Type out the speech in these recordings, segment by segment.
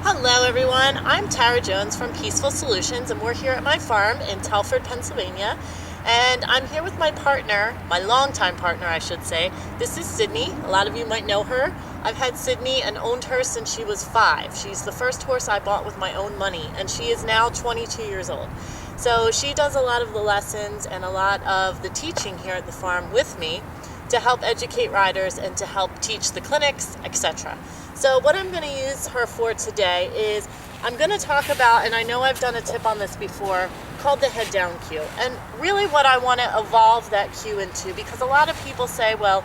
Hello everyone, I'm Tara Jones from Peaceful Solutions and we're here at my farm in Telford, Pennsylvania. And I'm here with my partner, my longtime partner I should say. This is Sydney. A lot of you might know her. I've had Sydney and owned her since she was 5. She's the first horse I bought with my own money and she is now 22 years old. So she does a lot of the lessons and a lot of the teaching here at the farm with me to help educate riders and to help teach the clinics, etc. So what I'm going to use her for today is I'm going to talk about, and I know I've done a tip on this before, called the head down cue. And really what I want to evolve that cue into, because a lot of people say, well,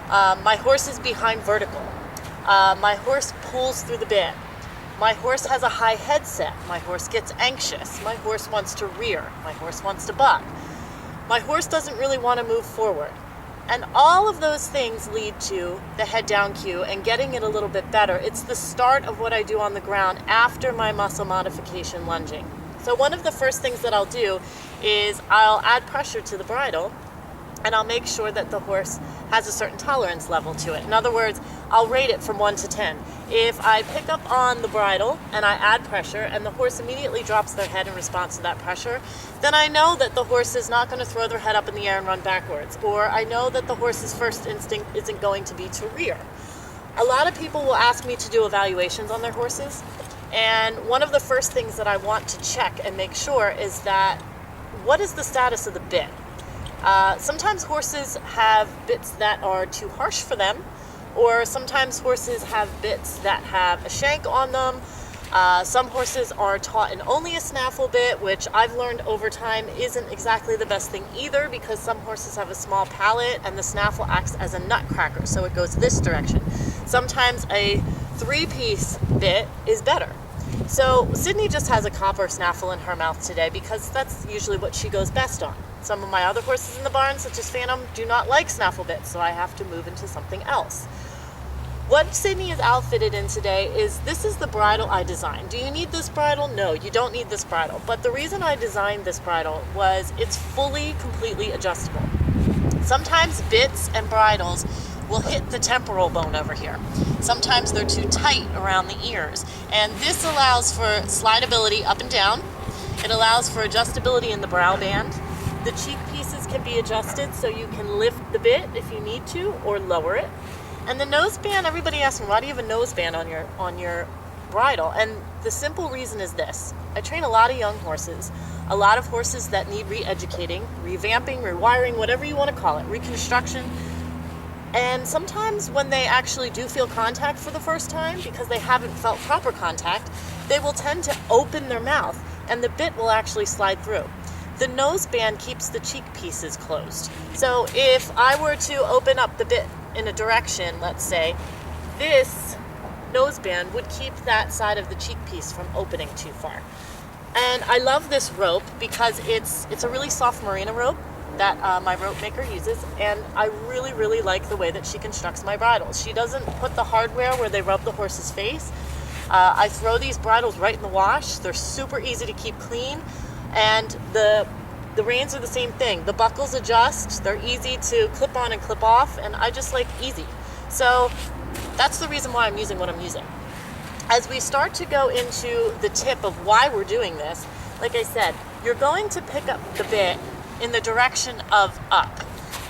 my horse is behind vertical. My horse pulls through the bit. My horse has a high head set. My horse gets anxious. My horse wants to rear. My horse wants to buck. My horse doesn't really want to move forward. And all of those things lead to the head down cue and getting it a little bit better. It's the start of what I do on the ground after my muscle modification lunging. So one of the first things that I'll do is I'll add pressure to the bridle and I'll make sure that the horse has a certain tolerance level to it. In other words, I'll rate it from 1 to 10. If I pick up on the bridle and I add pressure and the horse immediately drops their head in response to that pressure, then I know that the horse is not going to throw their head up in the air and run backwards. Or I know that the horse's first instinct isn't going to be to rear. A lot of people will ask me to do evaluations on their horses. And one of the first things that I want to check and make sure is that what is the status of the bit? Sometimes horses have bits that are too harsh for them, or sometimes horses have bits that have a shank on them. Some horses are taught in only a snaffle bit, which I've learned over time isn't exactly the best thing either, because some horses have a small palate and the snaffle acts as a nutcracker, so it goes this direction. Sometimes a 3-piece bit is better. So Sydney just has a copper snaffle in her mouth today because that's usually what she goes best on. Some of my other horses in the barn, such as Phantom, do not like snaffle bits, so I have to move into something else. What Sydney is outfitted in today is, this is the bridle I designed. Do you need this bridle? No, you don't need this bridle. But the reason I designed this bridle was it's fully, completely adjustable. Sometimes bits and bridles will hit the temporal bone over here. Sometimes they're too tight around the ears. And this allows for slidability up and down. It allows for adjustability in the brow band. The cheek pieces can be adjusted so you can lift the bit if you need to or lower it. And the nose band, everybody asks me, why do you have a nose band on your bridle? And the simple reason is this. I train a lot of young horses, a lot of horses that need re-educating, revamping, rewiring, whatever you want to call it, reconstruction. And sometimes when they actually do feel contact for the first time, because they haven't felt proper contact, they will tend to open their mouth and the bit will actually slide through. The nose band keeps the cheek pieces closed. So if I were to open up the bit in a direction, let's say, this nose band would keep that side of the cheek piece from opening too far. And I love this rope because it's a really soft merino rope that my rope maker uses, and I really, really like the way that she constructs my bridles. She doesn't put the hardware where they rub the horse's face. I throw these bridles right in the wash. They're super easy to keep clean, and the reins are the same thing. The buckles adjust. They're easy to clip on and clip off, and I just like easy. So that's the reason why I'm using what I'm using. As we start to go into the tip of why we're doing this, like I said, you're going to pick up the bit in the direction of up.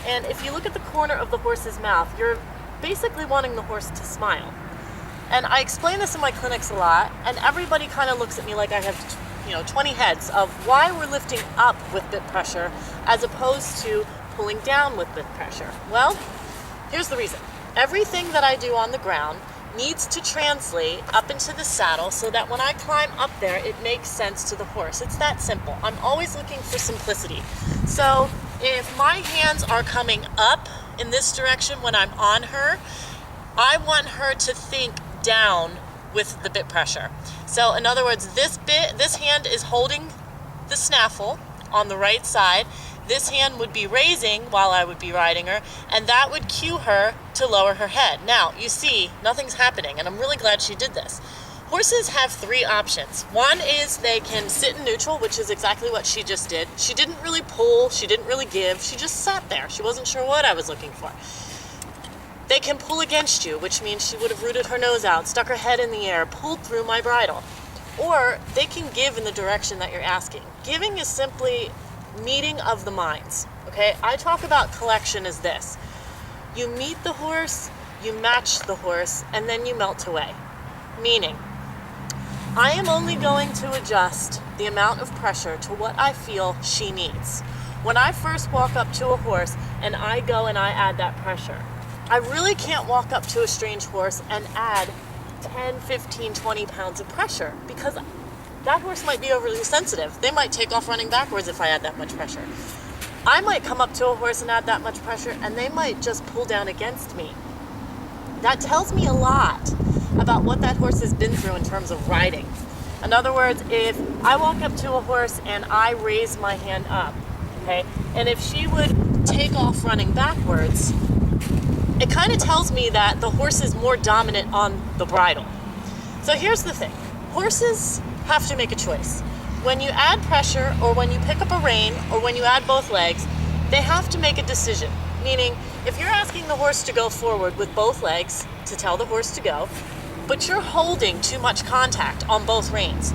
And if you look at the corner of the horse's mouth, you're basically wanting the horse to smile. And I explain this in my clinics a lot, and everybody kind of looks at me like I have 20 heads of why we're lifting up with bit pressure as opposed to pulling down with bit pressure. Well, here's the reason. Everything that I do on the ground needs to translate up into the saddle so that when I climb up there, it makes sense to the horse. It's that simple. I'm always looking for simplicity. So if my hands are coming up in this direction when I'm on her, I want her to think down with the bit pressure. So in other words, this hand is holding the snaffle on the right side. This hand would be raising while I would be riding her, and that would cue her to lower her head. Now, you see, nothing's happening, and I'm really glad she did this. Horses have 3 options. One is they can sit in neutral, which is exactly what she just did. She didn't really pull, she didn't really give, she just sat there. She wasn't sure what I was looking for. They can pull against you, which means she would have rooted her nose out, stuck her head in the air, pulled through my bridle. Or they can give in the direction that you're asking. Giving is simply meeting of the minds, okay? I talk about collection as this. You meet the horse, you match the horse, and then you melt away. Meaning, I am only going to adjust the amount of pressure to what I feel she needs. When I first walk up to a horse and I go and I add that pressure, I really can't walk up to a strange horse and add 10, 15, 20 pounds of pressure, because that horse might be overly sensitive. They might take off running backwards if I add that much pressure. I might come up to a horse and add that much pressure and they might just pull down against me. That tells me a lot about what that horse has been through in terms of riding. In other words, if I walk up to a horse and I raise my hand up, okay, and if she would take off running backwards, it kind of tells me that the horse is more dominant on the bridle. So here's the thing. Horses have to make a choice. When you add pressure, or when you pick up a rein, or when you add both legs, they have to make a decision. Meaning, if you're asking the horse to go forward with both legs to tell the horse to go, but you're holding too much contact on both reins,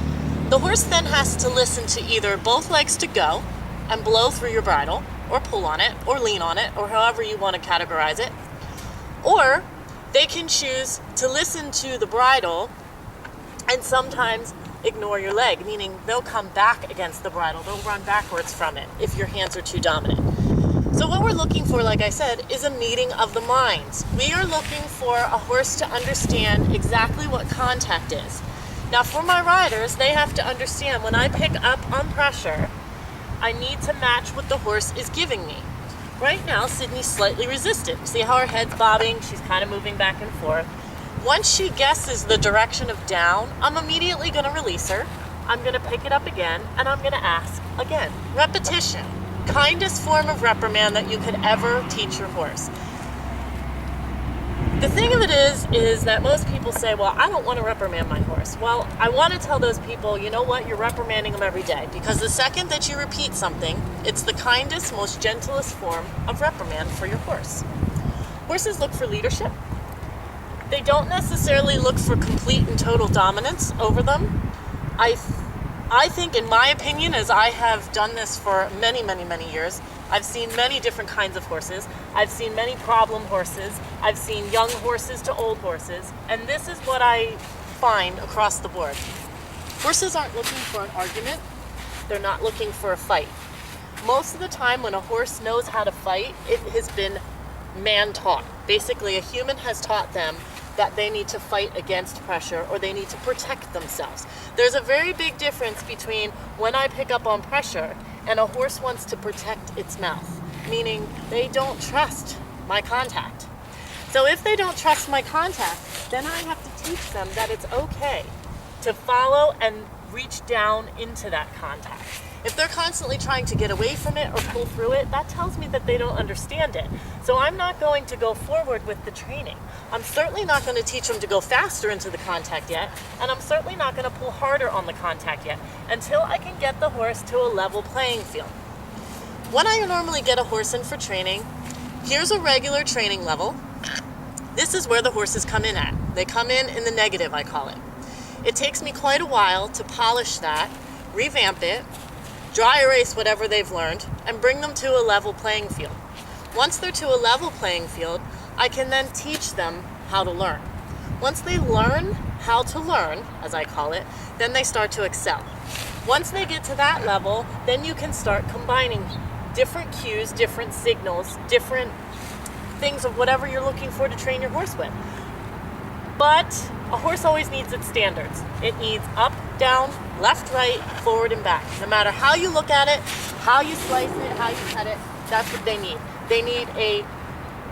the horse then has to listen to either both legs to go and blow through your bridle, or pull on it, or lean on it, or however you want to categorize it. Or they can choose to listen to the bridle and sometimes ignore your leg, meaning they'll come back against the bridle, they'll run backwards from it if your hands are too dominant. So what we're looking for, like I said, is a meeting of the minds. We are looking for a horse to understand exactly what contact is. Now for my riders, they have to understand when I pick up on pressure, I need to match what the horse is giving me. Right now, Sydney's slightly resistant. See how her head's bobbing? She's kind of moving back and forth. Once she guesses the direction of down, I'm immediately going to release her. I'm going to pick it up again, and I'm going to ask again. Repetition. Kindest form of reprimand that you could ever teach your horse. The thing of it is that most people say, well, I don't want to reprimand my horse. Well, I want to tell those people, you know what, you're reprimanding them every day. Because the second that you repeat something, it's the kindest, most gentlest form of reprimand for your horse. Horses look for leadership. They don't necessarily look for complete and total dominance over them. I think, in my opinion, as I have done this for many, many, many years, I've seen many different kinds of horses. I've seen many problem horses. I've seen young horses to old horses. And this is what I find across the board. Horses aren't looking for an argument. They're not looking for a fight. Most of the time when a horse knows how to fight, it has been man-taught. Basically, a human has taught them that they need to fight against pressure or they need to protect themselves. There's a very big difference between when I pick up on pressure and a horse wants to protect its mouth, meaning they don't trust my contact. So if they don't trust my contact, then I have to teach them that it's okay to follow and reach down into that contact. If they're constantly trying to get away from it or pull through it, that tells me that they don't understand it. So I'm not going to go forward with the training. I'm certainly not going to teach them to go faster into the contact yet, and I'm certainly not going to pull harder on the contact yet until I can get the horse to a level playing field. When I normally get a horse in for training, here's a regular training level. This is where the horses come in at. They come in the negative, I call it. It takes me quite a while to polish that, revamp it, dry erase whatever they've learned, and bring them to a level playing field. Once they're to a level playing field, I can then teach them how to learn. Once they learn how to learn, as I call it, then they start to excel. Once they get to that level, then you can start combining different cues, different signals, different things of whatever you're looking for to train your horse with. But a horse always needs its standards. It needs up, down, left, right, forward, and back. No matter how you look at it, how you slice it, how you cut it, that's what they need. They need a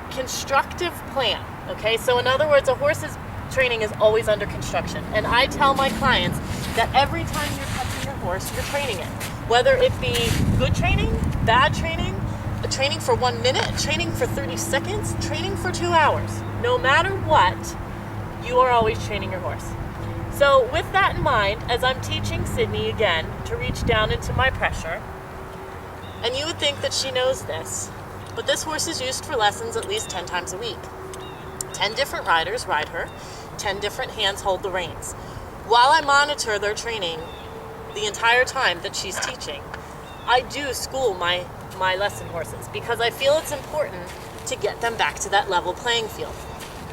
constructive plan, okay? So in other words, a horse's training is always under construction. And I tell my clients that every time you're touching your horse, you're training it. Whether it be good training, bad training, a training for 1 minute, training for 30 seconds, training for 2 hours. No matter what, you are always training your horse. So with that in mind, as I'm teaching Sydney again to reach down into my pressure, and you would think that she knows this, but this horse is used for lessons at least 10 times a week. 10 different riders ride her, 10 different hands hold the reins. While I monitor their training the entire time that she's teaching, I do school my lesson horses because I feel it's important to get them back to that level playing field.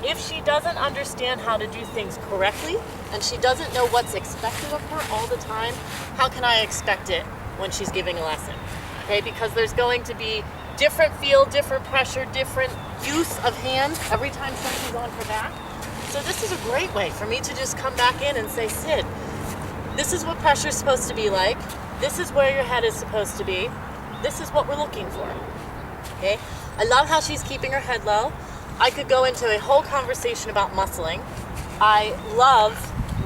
If she doesn't understand how to do things correctly and she doesn't know what's expected of her all the time, how can I expect it when she's giving a lesson? Okay, because there's going to be different feel, different pressure, different use of hand every time something's on her back. So this is a great way for me to just come back in and say, Sid, this is what pressure is supposed to be like. This is where your head is supposed to be. This is what we're looking for. Okay? I love how she's keeping her head low. I could go into a whole conversation about muscling. I love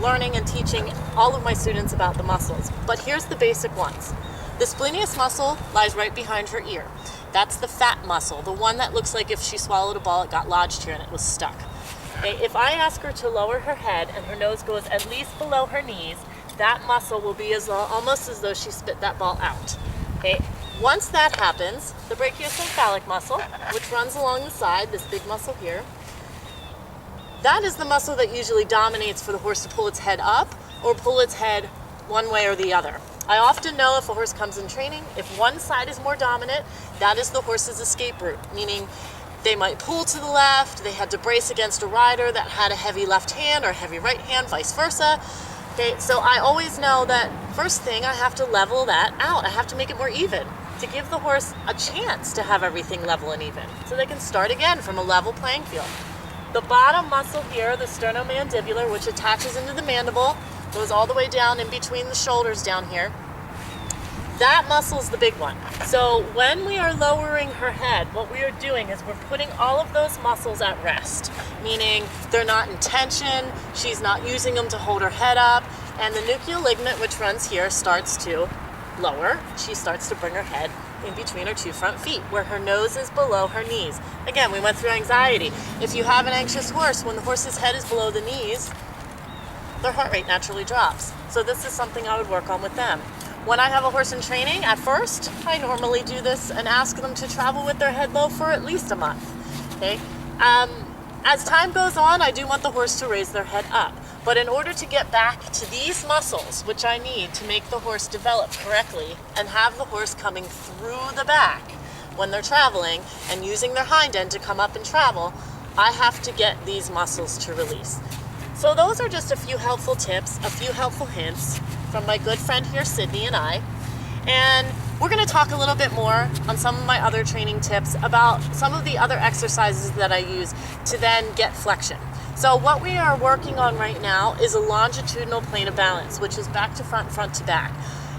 learning and teaching all of my students about the muscles, but here's the basic ones. The splenius muscle lies right behind her ear. That's the fat muscle, the one that looks like if she swallowed a ball, it got lodged here and it was stuck. Okay, if I ask her to lower her head and her nose goes at least below her knees, that muscle will be almost as though she spit that ball out. Okay. Once that happens, the brachiocephalic muscle, which runs along the side, this big muscle here, that is the muscle that usually dominates for the horse to pull its head up or pull its head one way or the other. I often know if a horse comes in training, if one side is more dominant, that is the horse's escape route, meaning they might pull to the left, they had to brace against a rider that had a heavy left hand or a heavy right hand, vice versa. Okay, so I always know that first thing I have to level that out. I have to make it more even to give the horse a chance to have everything level and even so they can start again from a level playing field. The bottom muscle here, the sternomandibular, which attaches into the mandible, goes all the way down in between the shoulders down here. That muscle is the big one. So when we are lowering her head, what we are doing is we're putting all of those muscles at rest, meaning they're not in tension, she's not using them to hold her head up, and the nuchal ligament, which runs here, starts to lower. She starts to bring her head in between her two front feet, where her nose is below her knees. Again, we went through anxiety. If you have an anxious horse, when the horse's head is below the knees, their heart rate naturally drops. So this is something I would work on with them. When I have a horse in training, at first, I normally do this and ask them to travel with their head low for at least a month. Okay? As time goes on, I do want the horse to raise their head up. But in order to get back to these muscles, which I need to make the horse develop correctly and have the horse coming through the back when they're traveling and using their hind end to come up and travel, I have to get these muscles to release. So those are just a few helpful tips, a few helpful hints from my good friend here, Sydney, and I. And we're going to talk a little bit more on some of my other training tips about some of the other exercises that I use to then get flexion. So what we are working on right now is a longitudinal plane of balance, which is back to front, front to back.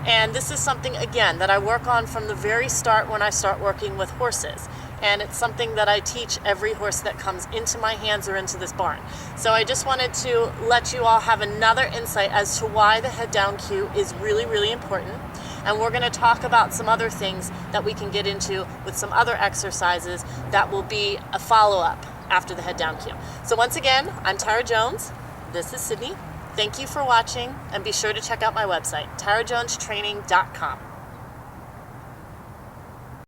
And this is something, again, that I work on from the very start when I start working with horses. And it's something that I teach every horse that comes into my hands or into this barn. So I just wanted to let you all have another insight as to why the head down cue is really, really important. And we're going to talk about some other things that we can get into with some other exercises that will be a follow-up after the head down cue. So once again, I'm Tara Jones. This is Sydney. Thank you for watching, and be sure to check out my website, tarajonestraining.com.